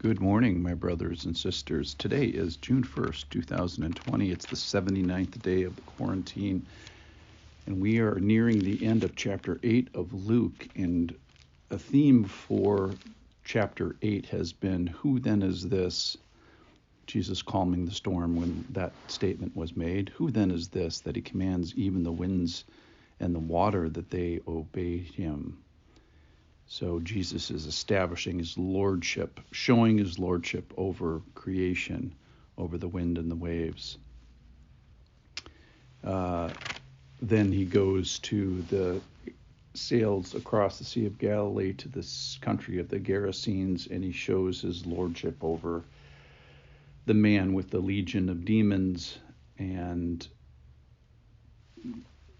Good morning, my brothers and sisters. Today is June 1st, 2020. It's the 79th day of the quarantine, and we are nearing the end of chapter 8 of Luke. And a theme for chapter 8 has been, "Who then is this?" Jesus calming the storm when that statement was made. "Who then is this that he commands even the winds and the water that they obey him?" So Jesus is establishing his lordship, showing his lordship over creation, over the wind and the waves. Then he goes to sails across the Sea of Galilee to this country of the Gerasenes, and he shows his lordship over the man with the legion of demons and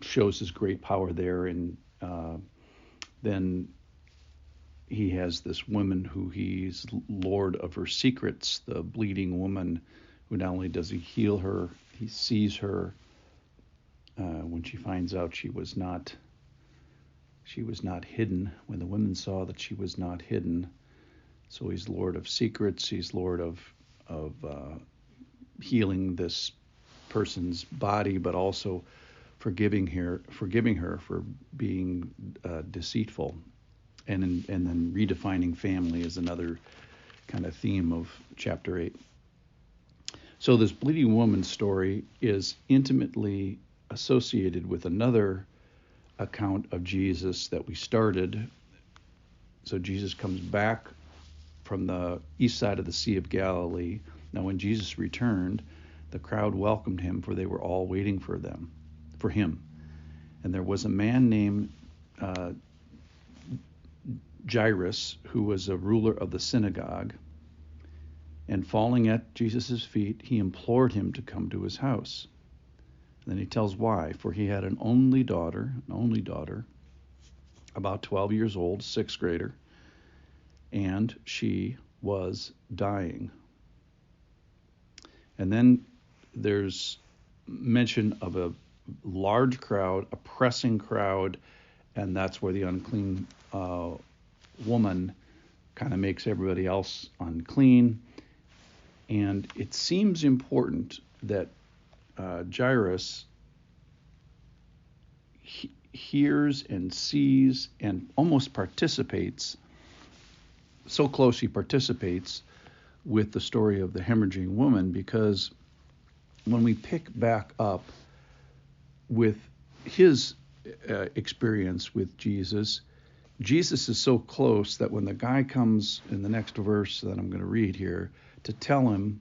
shows his great power there. And then he has this woman who he's lord of her secrets, the bleeding woman, who not only does he heal her, he sees her when she finds out she was not hidden, when the women saw that she was not hidden. So he's lord of secrets, he's lord of healing this person's body, but also forgiving her for being deceitful. And then redefining family is another kind of theme of chapter 8. So this bleeding woman story is intimately associated with another account of Jesus that we started. So Jesus comes back from the east side of the Sea of Galilee. Now when Jesus returned, the crowd welcomed him, for they were all waiting for him. And there was a man named Jairus, who was a ruler of the synagogue, and falling at Jesus' feet, he implored him to come to his house. And then he tells why. For he had an only daughter, about 12 years old, sixth grader, and she was dying. And then there's mention of a large crowd, a pressing crowd, and that's where the unclean woman kind of makes everybody else unclean. And it seems important that Jairus hears and sees and almost participates, so close he participates with the story of the hemorrhaging woman, because when we pick back up with his experience with Jesus is so close that when the guy comes in the next verse that I'm going to read here to tell him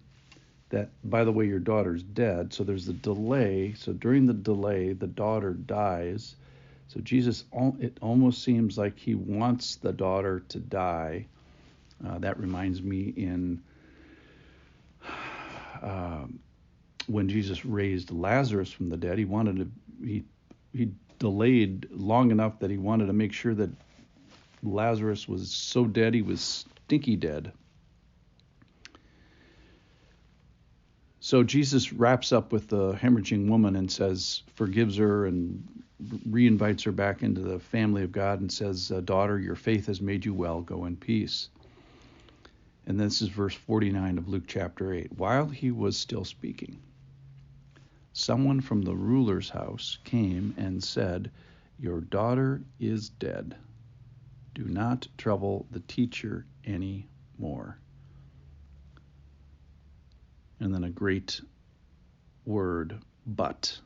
that, by the way, your daughter's dead. So there's the delay. So during the delay, the daughter dies. So Jesus, it almost seems like he wants the daughter to die. That reminds me when Jesus raised Lazarus from the dead, he delayed long enough that he wanted to make sure that Lazarus was so dead he was stinky dead. So Jesus wraps up with the hemorrhaging woman and forgives her and reinvites her back into the family of God and says, "Daughter, your faith has made you well. Go in peace." And this is verse 49 of Luke chapter 8. While he was still speaking, someone from the ruler's house came and said, "Your daughter is dead. Do not trouble the teacher any more." And then a great word, but.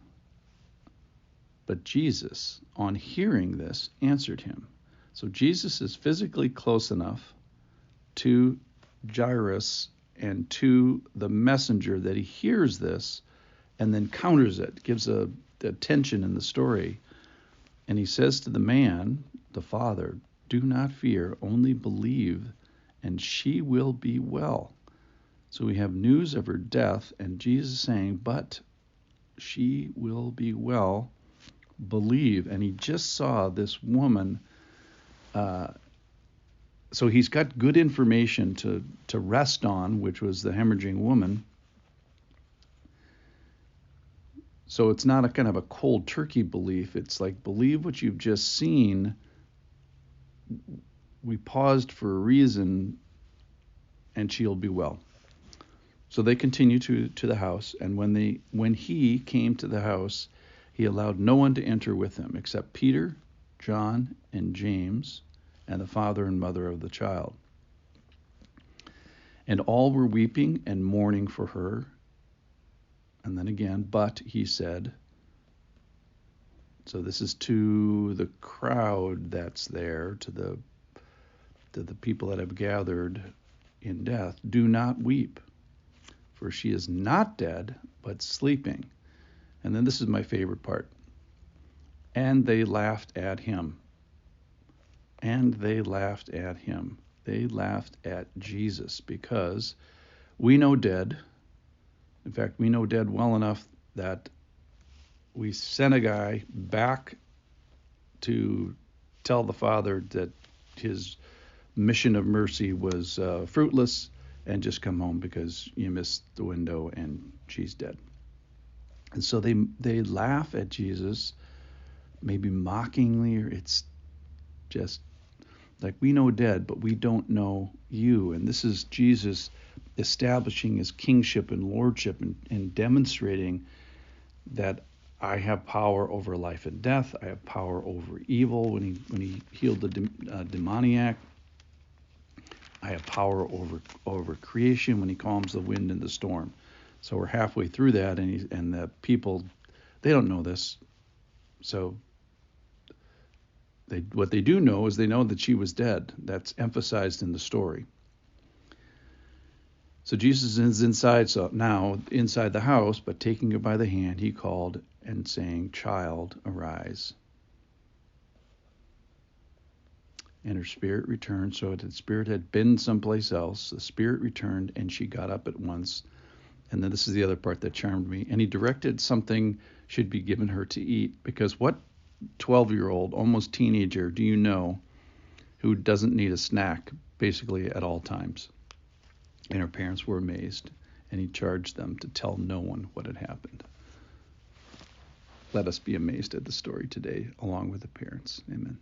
But Jesus, on hearing this, answered him. So Jesus is physically close enough to Jairus and to the messenger that he hears this and then counters it, gives a tension in the story. And he says to the man, the father, "Do not fear, only believe, and she will be well." So we have news of her death, and Jesus saying, "But she will be well, believe." And he just saw this woman. So he's got good information to rest on, which was the hemorrhaging woman. So it's not a kind of a cold turkey belief. It's like, believe what you've just seen. We paused for a reason and she'll be well. So they continue to the house, and when he came to the house, he allowed no one to enter with him except Peter, John, and James, and the father and mother of the child. And all were weeping and mourning for her. And then again, but he said, so this is to the crowd that's there, to the people that have gathered in death, do not weep, for she is not dead, but sleeping. And then this is my favorite part. And they laughed at him. And they laughed at him. They laughed at Jesus, because we know dead. In fact, we know dead well enough that we sent a guy back to tell the Father that his mission of mercy was fruitless, and just come home because you missed the window and she's dead. And so they laugh at Jesus, maybe mockingly, or it's just like, we know dead, but we don't know you. And this is Jesus establishing his kingship and lordship, and demonstrating that I have power over life and death. I have power over evil. When he healed the demoniac, I have power over creation when he calms the wind and the storm. So we're halfway through that, and the people, they don't know this. So what they do know is they know that she was dead. That's emphasized in the story. So Jesus is inside the house, but taking her by the hand, he called and saying, "Child, arise." And her spirit returned. So the spirit had been someplace else. The spirit returned, and she got up at once. And then this is the other part that charmed me. And he directed something should be given her to eat, because what 12-year-old, almost teenager, do you know who doesn't need a snack basically at all times? And her parents were amazed, and he charged them to tell no one what had happened. Let us be amazed at the story today, along with the parents. Amen.